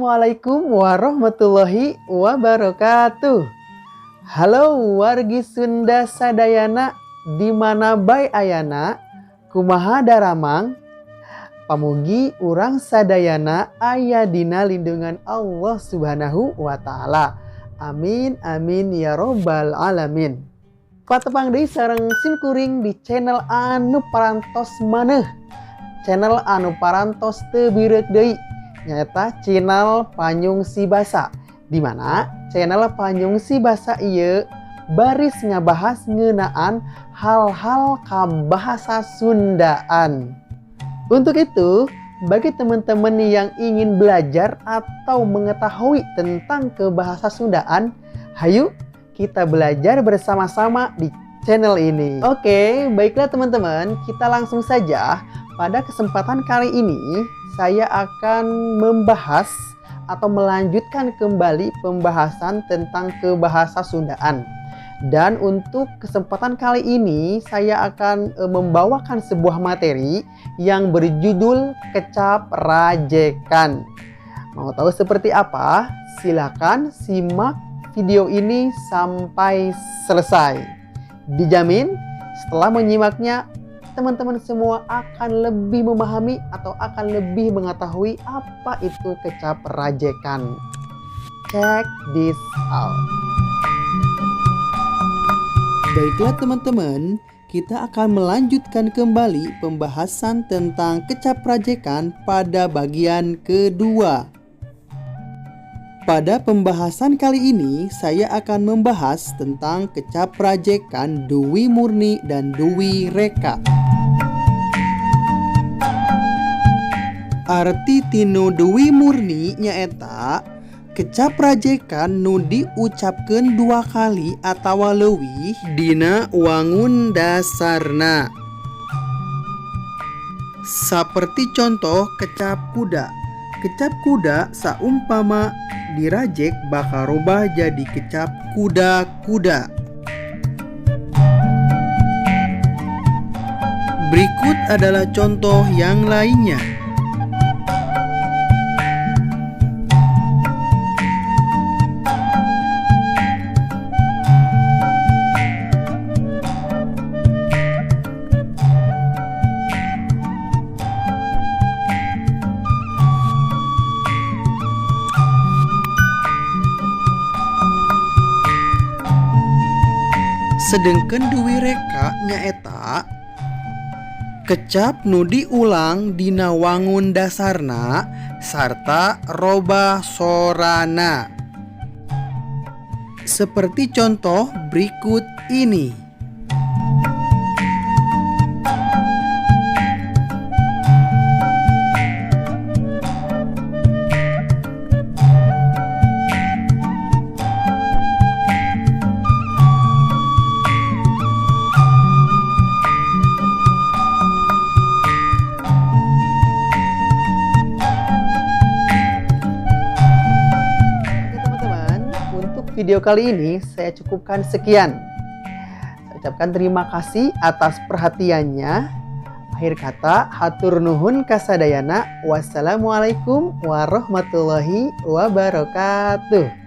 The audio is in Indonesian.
Assalamualaikum warahmatullahi wabarakatuh. Halo wargi Sunda sadayana, dimana bae ayana, kumaha daramang, pamugi urang sadayana aya dina lindungan Allah Subhanahu wa Ta'ala. Amin amin ya robbal alamin. Patepang deui sareng simkuring di channel anu parantos maneh. Channel anu parantos teu bireuk deui, nyaeta channel Panyung Si Basa. Di mana channel Panyung Si Basa ieu baris ngabahas ngeunaan hal-hal kabahasa Sundaan. Untuk itu, bagi teman-teman yang ingin belajar atau mengetahui tentang kebahasa Sundaan, hayu kita belajar bersama-sama di channel ini. Oke, baiklah teman-teman, kita langsung saja. Pada kesempatan kali ini, saya akan membahas atau melanjutkan kembali pembahasan tentang kebahasa Sundaan. Dan untuk kesempatan kali ini, saya akan membawakan sebuah materi yang berjudul Kecap Rajekan. Mau tahu seperti apa? Silakan simak video ini sampai selesai. Dijamin setelah menyimaknya, teman-teman semua akan lebih memahami atau akan lebih mengetahui apa itu kecap rajekan. Check this out. Baiklah teman-teman, kita akan melanjutkan kembali pembahasan tentang kecap rajekan pada bagian kedua. Pada pembahasan kali ini, saya akan membahas tentang kecap rajekan Dwi Murni dan Dwi Reka. Arti tinu Dwi Murni nyaeta kecap rajekan nu diucapkeun dua kali atawa leuwih dina wangun dasarna. Saperti contoh kecap kuda. Kecap kuda saumpama dirajek bakal robah jadi kecap kuda-kuda. Berikut adalah contoh yang lainnya. Sedengkeun Dwi Reka nyaeta kecap nu diulang dina wangun dasarna sarta robah sorana. Seperti contoh berikut ini. Video kali ini saya cukupkan sekian. Saya ucapkan terima kasih atas perhatiannya. Akhir kata, hatur nuhun kasadayana. Wassalamualaikum warahmatullahi wabarakatuh.